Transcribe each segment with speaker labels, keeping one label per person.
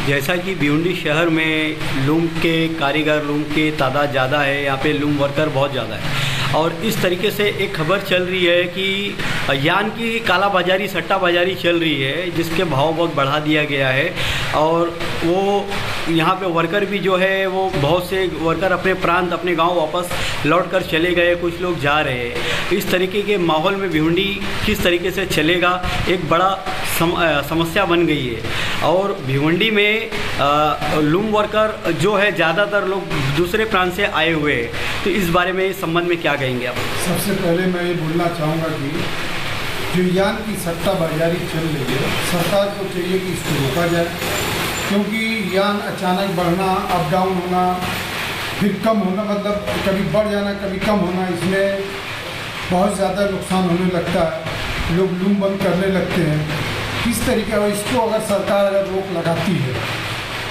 Speaker 1: जैसा कि भिवंडी शहर में लूम के कारीगर, लूम की तादाद ज़्यादा है, यहाँ पे लूम वर्कर बहुत ज़्यादा है और इस तरीके से एक खबर चल रही है कि यान की काला बाज़ारी, सट्टा बाज़ारी चल रही है जिसके भाव बहुत बढ़ा दिया गया है और वो यहाँ पे वर्कर भी जो है वो बहुत से वर्कर अपने प्रांत, अपने गांव वापस लौट कर चले गए, कुछ लोग जा रहे हैं। इस तरीके के माहौल में भिवंडी किस तरीके से चलेगा, एक बड़ा समस्या बन गई है। और भिवंडी में लूम वर्कर जो है ज़्यादातर लोग दूसरे प्रांत से आए हुए हैं, तो इस बारे में इस संबंध में क्या कहेंगे आप?
Speaker 2: सबसे पहले मैं ये बोलना चाहूँगा कि जो यान की सट्टा बाजारी चल रही है, सरकार को चाहिए कि इसको रोका जाए, क्योंकि यान अचानक बढ़ना, अप डाउन होना, फिर कम होना, मतलब कभी बढ़ जाना कभी कम होना, इसमें बहुत ज़्यादा नुकसान होने लगता है। लोग लूम बंद करने लगते हैं। किस तरीके और इसको अगर सरकार अगर रोक लगाती है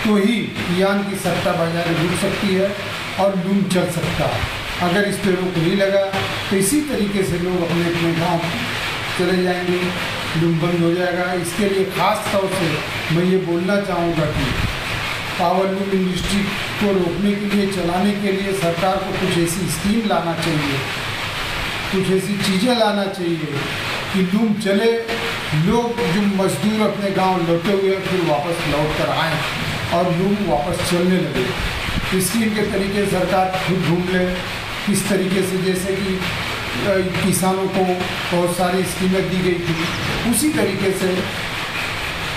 Speaker 2: तो ही यान की सट्टा बाजारी रुक सकती है और लूम चल सकता है। अगर इस पर रोक नहीं लगा तो इसी तरीके से लोग अपने अपने गाँव चले जाएंगे, लूम बंद हो जाएगा। इसके लिए ख़ास तौर से मैं ये बोलना चाहूँगा कि पावर लूम इंडस्ट्री को रोकने के लिए, चलाने के लिए सरकार को कुछ ऐसी स्कीम लाना चाहिए, कुछ ऐसी चीज़ें लाना चाहिए कि लूम चले, लोग जो मजदूर अपने गांव लौटे हुए फिर वापस लौट कर आएँ और लूम वापस चलने लगे। स्कीम के तरीके सरकार खुद ढूंढ ले, किस तरीके से, जैसे कि किसानों को बहुत सारी स्कीमें दी गई थी, उसी तरीके से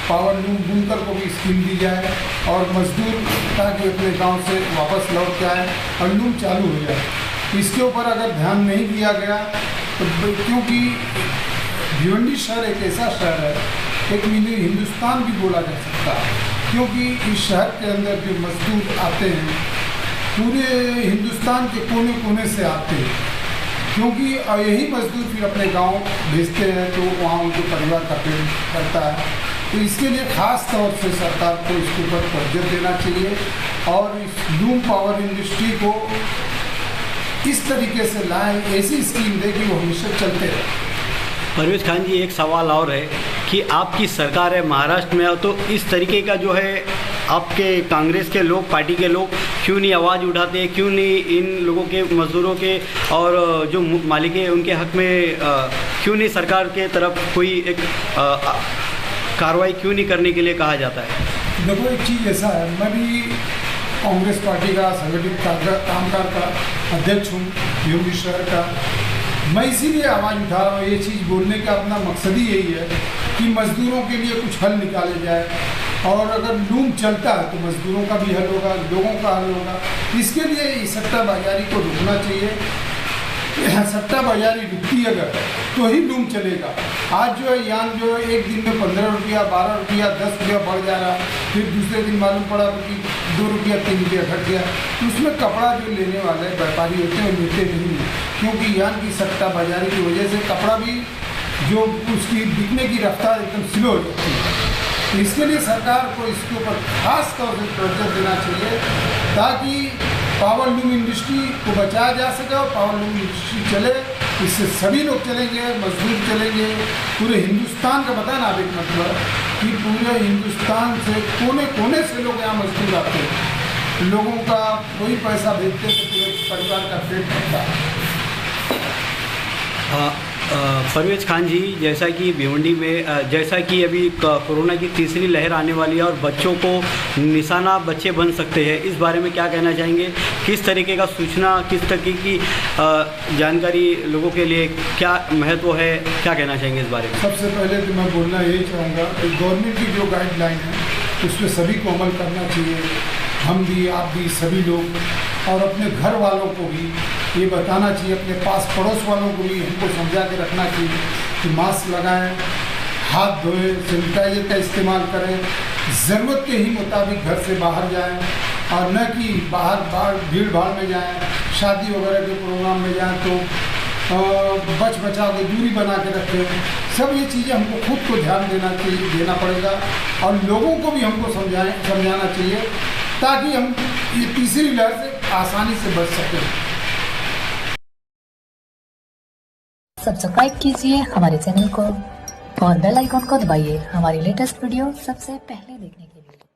Speaker 2: पावर लूम बुनकर को भी स्कीम दी जाए और मजदूर ताकि अपने गांव से वापस लौट के आए और लूम चालू हो जाए। इसके ऊपर अगर ध्यान नहीं दिया गया तो, क्योंकि भिवंडी शहर एक ऐसा शहर है, एक मिनी हिंदुस्तान भी बोला जा सकता है, क्योंकि इस शहर के अंदर जो मजदूर आते हैं पूरे हिंदुस्तान के कोने कोने से आते हैं, क्योंकि यही मजदूर फिर अपने गांव भेजते हैं तो वहाँ उनके परिवार का पेट करता है। तो इसके लिए ख़ास तौर से सरकार को इसके ऊपर तवज्जो देना चाहिए और इस लूम पावर इंडस्ट्री को इस तरीके से लाएँ, ऐसी स्कीम दे कि वो हमेशा चलते रहे।
Speaker 1: परवेज खान जी, एक सवाल और है कि आपकी सरकार है महाराष्ट्र में, तो इस तरीके का जो है आपके कांग्रेस के लोग, पार्टी के लोग क्यों नहीं आवाज़ उठाते, क्यों नहीं इन लोगों के, मजदूरों के और जो मालिक है उनके हक में क्यों नहीं सरकार के तरफ कोई एक कार्रवाई क्यों नहीं करने के लिए कहा जाता है?
Speaker 2: देखो, एक चीज़ ऐसा है, मैं भी कांग्रेस पार्टी का संगठित कामगार का अध्यक्ष हूँ भिवंडी शहर का। मैं इसीलिए आवाज़ उठा रहा हूँ, ये चीज़ बोलने का अपना मकसद ही यही है कि मज़दूरों के लिए कुछ हल निकाले जाए और अगर लूम चलता है तो मज़दूरों का भी हल होगा, लोगों का हल होगा। इसके लिए इस सट्टा बाजारी को रोकना चाहिए। सट्टा बाजारी रुकती अगर तो ही लूम चलेगा। आज जो है यान जो है एक दिन में 15 रुपया, 12 रुपया, 10 रुपया बढ़ जा रहा, फिर दूसरे दिन मालूम पड़ा कि 2 रुपया, 3 रुपया घट गया, तो उसमें कपड़ा जो लेने वाले व्यापारी होते हैं वो लेते नहीं हैं, क्योंकि यान की सट्टा बाजारी की वजह से कपड़ा भी जो उसकी बिकने की रफ्तार एकदम स्लो हो जाती है। तो इसके लिए सरकार को इसके ऊपर खास तौर से तवज्जो देना चाहिए ताकि पावर लूम इंडस्ट्री को बचाया जा सके और पावर लूम इंडस्ट्री चले। इससे सभी लोग चलेंगे, मजदूर चलेंगे, पूरे हिंदुस्तान का बताना आप एक मतलब कि पूरे हिंदुस्तान से कोने कोने से लोग यहाँ मजदूर आते हैं, लोगों का कोई पैसा भेजते तो पूरे परिवार का पेट भरता है।
Speaker 1: परवेज खान जी, जैसा कि भिवंडी में जैसा कि अभी कोरोना की तीसरी लहर आने वाली है और बच्चों को निशाना बच्चे बन सकते हैं, इस बारे में क्या कहना चाहेंगे? किस तरीके का सूचना, किस तरीके की जानकारी लोगों के लिए क्या महत्व है, क्या कहना चाहेंगे इस बारे में?
Speaker 2: सबसे पहले तो मैं बोलना यही चाहूँगा कि गवर्नमेंट की जो गाइडलाइन है उस पर सभी को अमल करना चाहिए। हम भी, आप भी, सभी लोग, और अपने घर वालों को भी ये बताना चाहिए, अपने पास पड़ोस वालों को भी हमको समझा के रखना चाहिए कि मास्क लगाएं, हाथ धोएं, सैनिटाइजर का इस्तेमाल करें, ज़रूरत के ही मुताबिक घर से बाहर जाएं और न कि बाहर भीड़ भाड़ में जाएं, शादी वगैरह के प्रोग्राम में जाएं तो बच बचा के दूरी बना के रखें। सब ये चीज़ें हमको खुद को ध्यान देना पड़ेगा और लोगों को भी हमको समझाना चाहिए ताकि हम ये तीसरी लहर से आसानी से बच सकें।
Speaker 3: सब्सक्राइब कीजिए हमारे चैनल को और बेल आइकॉन को दबाइए हमारी लेटेस्ट वीडियो सबसे पहले देखने के लिए।